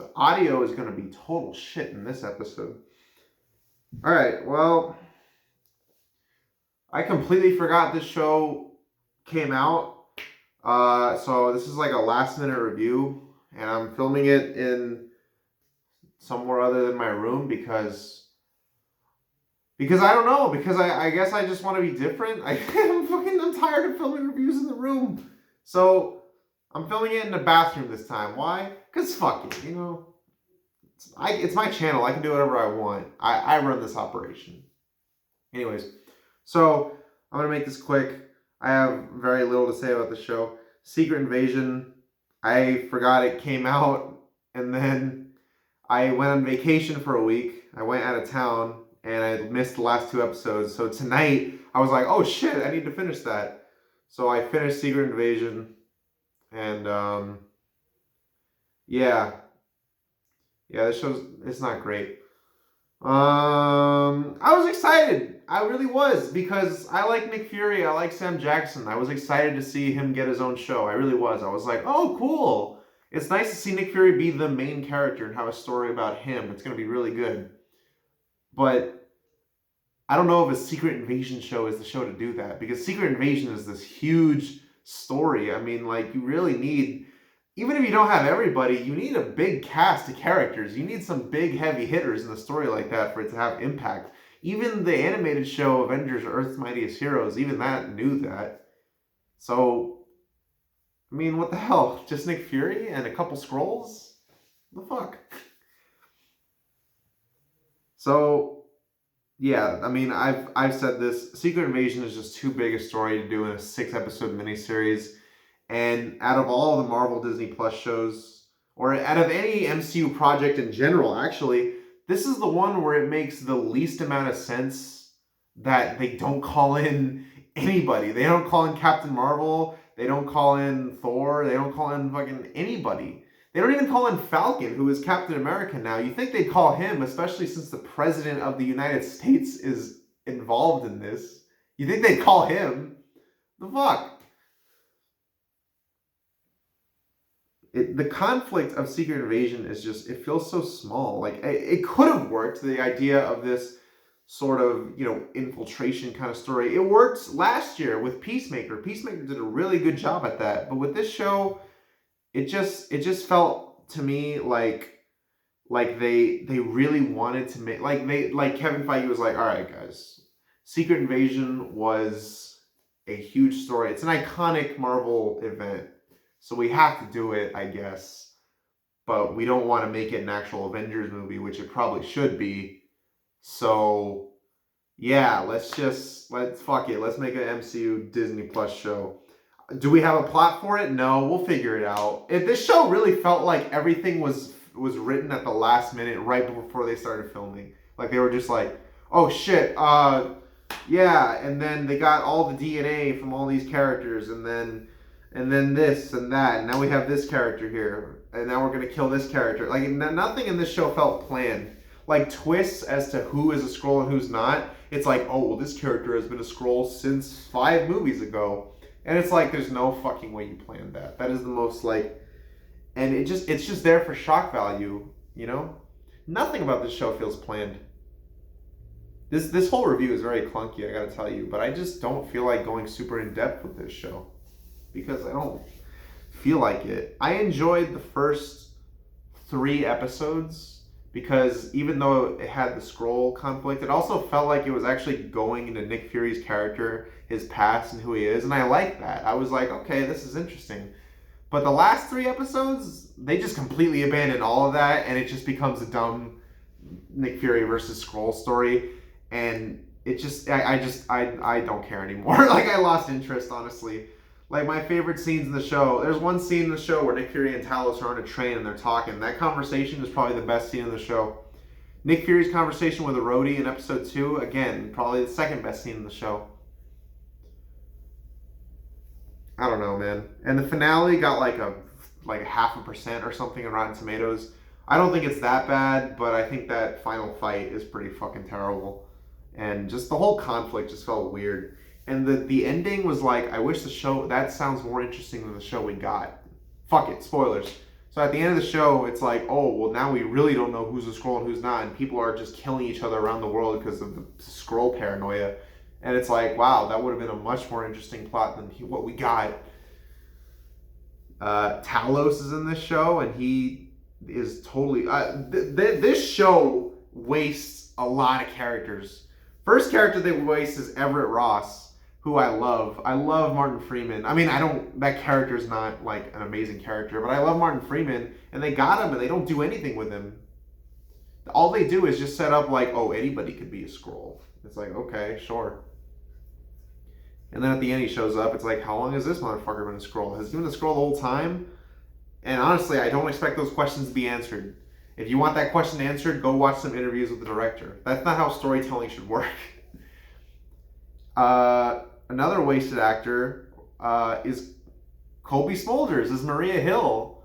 The audio is going to be total shit in this episode. All right, well, I completely forgot this show came out. So this is like a last minute review, and I'm filming it in somewhere other than my room because I don't know, because I guess I just want to be different. I'm tired of filming reviews in the room. So I'm filming it in the bathroom this time. Why? Because fuck it, you know. It's my channel. I can do whatever I want. I run this operation. Anyways, so I'm going to make this quick. I have very little to say about the show. Secret Invasion, I forgot it came out, and then I went on vacation for a week. I went out of town, and I missed the last 2 episodes. So tonight, I was like, oh shit, I need to finish that. So I finished Secret Invasion, and yeah, this show's, it's not great. I was excited. I really was, because I like Nick Fury. I like Sam Jackson. I was excited to see him get his own show. I really was. I was like, oh, cool. It's nice to see Nick Fury be the main character and have a story about him. It's going to be really good. But I don't know if a Secret Invasion show is the show to do that, because Secret Invasion is this huge story. I mean, like, you really need, even if you don't have everybody, you need a big cast of characters. You need some big heavy hitters in the story like that for it to have impact. Even the animated show Avengers Earth's Mightiest Heroes, even that knew that. So, I mean, what the hell? Just Nick Fury and a couple Skrulls? The fuck? So, yeah, I mean, I've said this. Secret Invasion is just too big a story to do in a 6-episode miniseries. And out of all the Marvel Disney Plus shows, or out of any MCU project in general, actually, this is the one where it makes the least amount of sense that they don't call in anybody. They don't call in Captain Marvel. They don't call in Thor. They don't call in fucking anybody. They don't even call in Falcon, who is Captain America now. You think they'd call him, especially since the President of the United States is involved in this. You think they'd call him? The fuck? The conflict of Secret Invasion is just, it feels so small. Like, it could have worked, the idea of this sort of, you know, infiltration kind of story. It worked last year with Peacemaker. Peacemaker did a really good job at that. But with this show, it just felt to me like they really wanted to make, like Kevin Feige was like, all right, guys, Secret Invasion was a huge story. It's an iconic Marvel event. So we have to do it, I guess. But we don't want to make it an actual Avengers movie, which it probably should be. So, yeah, let's fuck it. Let's make an MCU Disney Plus show. Do we have a plot for it? No, we'll figure it out. This show really felt like everything was written at the last minute, right before they started filming. Like, they were just like, oh shit, yeah, and then they got all the DNA from all these characters, and then this and that, and now we have this character here, and now we're going to kill this character. Like, nothing in this show felt planned. Like, twists as to who is a Skrull and who's not. It's like, oh, well, this character has been a Skrull since 5 movies ago. And it's like, there's no fucking way you planned that. That is the most, like, and it's just there for shock value, you know? Nothing about this show feels planned. This whole review is very clunky, I gotta tell you, but I just don't feel like going super in depth with this show, because I don't feel like it. I enjoyed the first 3 episodes, because even though it had the Skrull conflict, it also felt like it was actually going into Nick Fury's character, his past, and who he is, and I liked that. I was like, okay, this is interesting. But the last 3 episodes, they just completely abandon all of that, and it just becomes a dumb Nick Fury versus Skrull story, and it just, I don't care anymore. Like, I lost interest, honestly. Like, my favorite scenes in the show, there's one scene in the show where Nick Fury and Talos are on a train and they're talking. That conversation is probably the best scene in the show. Nick Fury's conversation with a roadie in episode 2, again, probably the second best scene in the show. I don't know, man. And the finale got like a 0.5% or something on Rotten Tomatoes. I don't think it's that bad, but I think that final fight is pretty fucking terrible. And just the whole conflict just felt weird. And the ending was like, I wish the show, that sounds more interesting than the show we got. Fuck it, spoilers. So at the end of the show, it's like, oh, well, now we really don't know who's a Skrull and who's not, and people are just killing each other around the world because of the Skrull paranoia. And it's like, wow, that would have been a much more interesting plot than what we got. Talos is in this show, and he is totally... this show wastes a lot of characters. First character they waste is Everett Ross, who I love. I love Martin Freeman. I mean, that character is not like an amazing character, but I love Martin Freeman, and they got him, and they don't do anything with him. All they do is just set up like, oh, anybody could be a Skrull. It's like, okay, sure. And then at the end he shows up. It's like, how long has this motherfucker been a Skrull? Has he been a Skrull the whole time? And honestly, I don't expect those questions to be answered. If you want that question answered, go watch some interviews with the director. That's not how storytelling should work. Another wasted actor is Kobe Smulders as Maria Hill.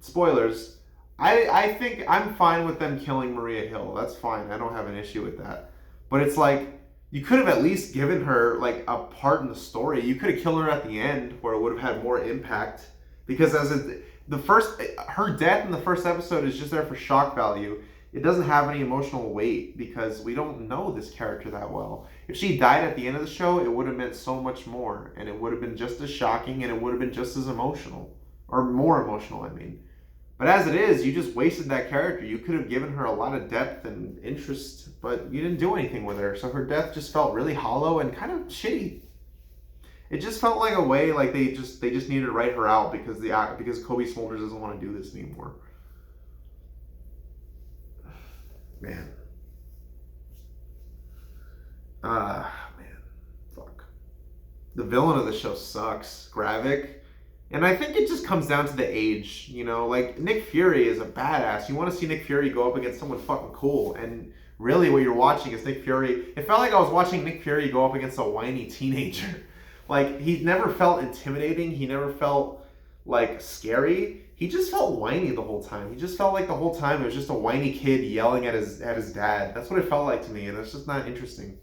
Spoilers. I think I'm fine with them killing Maria Hill. That's fine. I don't have an issue with that. But it's like, you could have at least given her like a part in the story. You could have killed her at the end where it would have had more impact. Because her death in the first episode is just there for shock value. It doesn't have any emotional weight because we don't know this character that well. If she died at the end of the show, it would have meant so much more. And it would have been just as shocking, and it would have been just as emotional. Or more emotional, I mean. But as it is, you just wasted that character. You could have given her a lot of depth and interest, but you didn't do anything with her. So her death just felt really hollow and kind of shitty. It just felt like a way like they just needed to write her out because Kobe Smulders doesn't want to do this anymore. Man. Man. Fuck. The villain of the show sucks. Gravik. And I think it just comes down to the age, you know, like Nick Fury is a badass. You want to see Nick Fury go up against someone fucking cool. And really what you're watching is Nick Fury. It felt like I was watching Nick Fury go up against a whiny teenager. Like, he never felt intimidating. He never felt, like, scary. He just felt whiny the whole time. He just felt like the whole time it was just a whiny kid yelling at his dad. That's what it felt like to me, and it's just not interesting.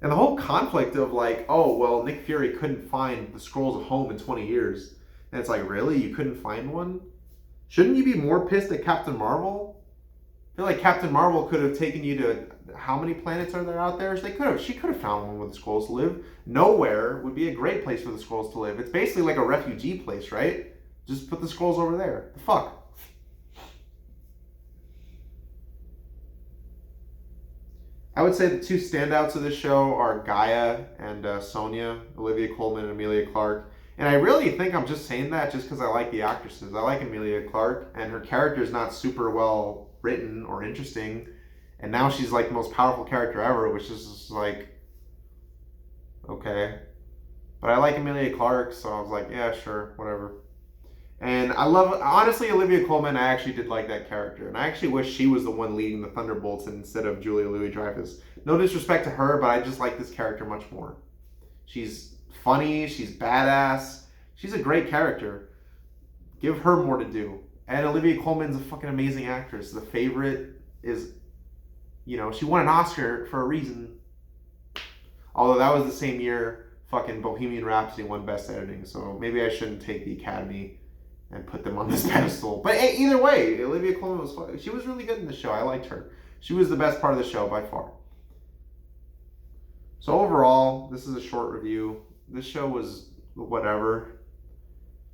And the whole conflict of like, oh, well, Nick Fury couldn't find the Skrulls a home in 20 years. And it's like, really? You couldn't find one? Shouldn't you be more pissed at Captain Marvel? I feel like Captain Marvel could have taken you to... How many planets are there out there? She could have found one where the Skrulls live. Nowhere would be a great place for the Skrulls to live. It's basically like a refugee place, right? Just put the Skrulls over there. The fuck? I would say the two standouts of this show are Gaia and Sonia, Olivia Colman and Emilia Clarke. And I really think I'm just saying that just because I like the actresses. I like Emilia Clarke, and her character is not super well written or interesting. And now she's like the most powerful character ever, which is just like, okay. But I like Emilia Clarke, so I was like, yeah, sure, whatever. And I love, honestly, Olivia Colman, I actually did like that character. And I actually wish she was the one leading the Thunderbolts instead of Julia Louis-Dreyfus. No disrespect to her, but I just like this character much more. She's funny, she's badass, she's a great character. Give her more to do. And Olivia Colman's a fucking amazing actress. The Favorite is, you know, she won an Oscar for a reason. Although that was the same year fucking Bohemian Rhapsody won Best Editing, so maybe I shouldn't take the Academy and put them on this pedestal. But hey, either way, Olivia Colman was fun. She was really good in the show. I liked her. She was the best part of the show by far. So overall, this is a short review. This show was whatever.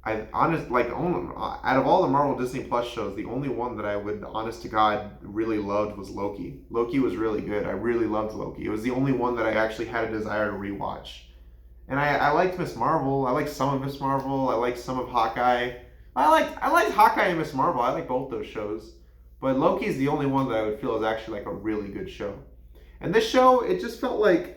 Out of all the Marvel Disney Plus shows, the only one that I would, honest to God, really loved was Loki. Loki was really good. I really loved Loki. It was the only one that I actually had a desire to rewatch. And I liked Miss Marvel. I liked some of Miss Marvel. I liked some of Hawkeye. I liked Hawkeye and Miss Marvel. I like both those shows. But Loki is the only one that I would feel is actually like a really good show. And this show, it just felt like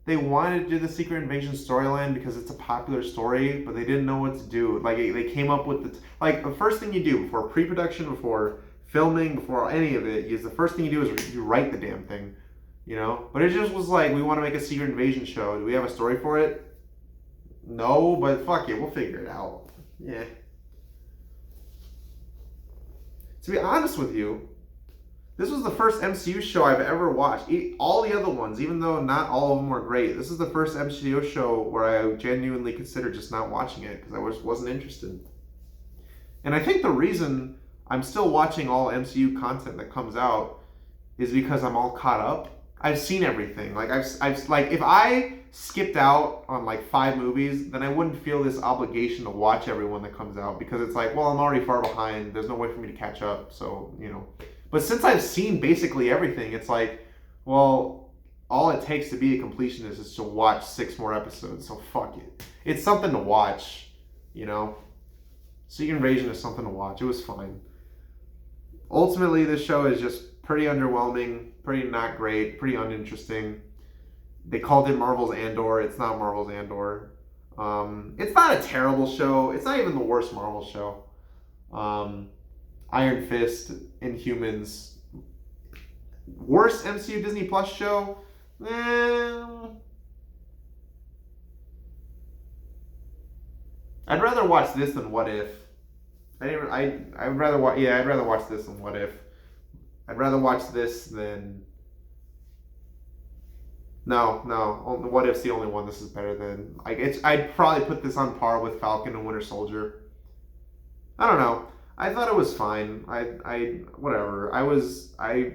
they wanted to do the Secret Invasion storyline because it's a popular story, but they didn't know what to do. Like, they came up with the first thing you do before pre-production, before filming, before any of it, is the first thing you do is you write the damn thing, you know? But it just was like, we want to make a Secret Invasion show. Do we have a story for it? No, but fuck it, we'll figure it out. Yeah. To be honest with you, this was the first MCU show I've ever watched. All the other ones, even though not all of them were great, this is the first MCU show where I genuinely considered just not watching it because I wasn't interested. And I think the reason I'm still watching all MCU content that comes out is because I'm all caught up. I've seen everything. Like I've like if I skipped out on like 5 movies, then I wouldn't feel this obligation to watch everyone that comes out because it's like, well, I'm already far behind. There's no way for me to catch up. So, you know. But since I've seen basically everything, it's like, well, all it takes to be a completionist is to watch 6 more episodes. So fuck it. It's something to watch, you know. Secret Invasion is something to watch. It was fine. Ultimately, this show is just pretty underwhelming, pretty not great, pretty uninteresting. They called it Marvel's Andor. It's not Marvel's Andor. It's not a terrible show. It's not even the worst Marvel show. Iron Fist, Inhumans, worst MCU Disney Plus show. I'd rather watch this than What If. I'd rather watch. Yeah, I'd rather watch this than What If. I'd rather watch this than. No, no. What If's the only one this is better than. Like I'd probably put this on par with Falcon and Winter Soldier. I don't know. I thought it was fine. Whatever. I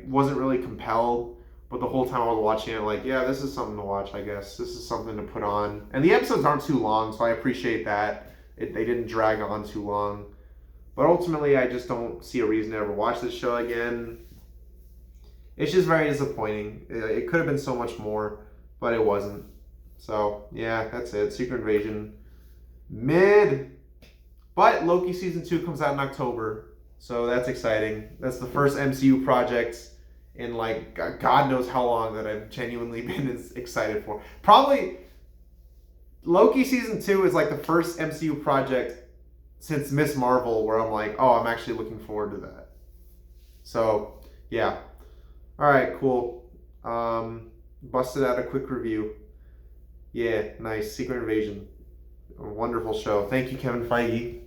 wasn't really compelled, but the whole time I was watching it, like, yeah, this is something to watch. I guess this is something to put on. And the episodes aren't too long, so I appreciate that. They didn't drag on too long. But ultimately, I just don't see a reason to ever watch this show again. It's just very disappointing. It could have been so much more, but it wasn't. So, yeah, that's it. Secret Invasion. Mid. But Loki Season 2 comes out in October. So that's exciting. That's the first MCU project in, like, God knows how long that I've genuinely been excited for. Probably Loki Season 2 is, like, the first MCU project since Miss Marvel where I'm like, oh, I'm actually looking forward to that. So, yeah. All right, cool. Busted out a quick review. Yeah, nice. Secret Invasion. A wonderful show. Thank you, Kevin Feige.